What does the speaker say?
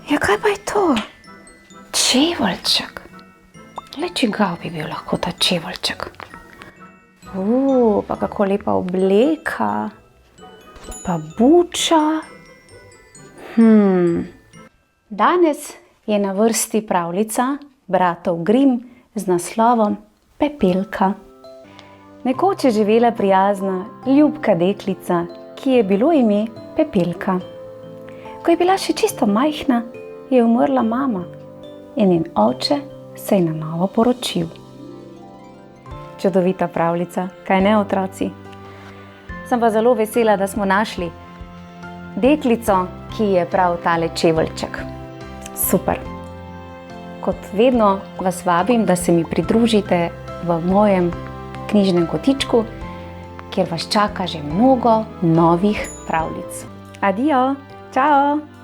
Ja, kaj pa je to? Čeveljček. Le čigav bi bil lahko ta čeveljček. Pa kako lepa obleka. Pa buča. Danes je na vrsti pravljica bratov Grimm z naslovom Pepelka. Nekoč je živela prijazna, ljubka deklica, ki je bilo ime Pepelka. Ko je bila še čisto majhna, je umrla mama in njen oče se je na novo poročil. Čudovita pravljica, kaj ne, otroci? Sem pa zelo vesela, da smo našli deklico, ki je prav tale čeveljček. Super! Kot vedno vas vabim, da se mi pridružite v mojem knjižnem kotičku, kjer vas čaka že mnogo novih pravljic. Adijo! Čao!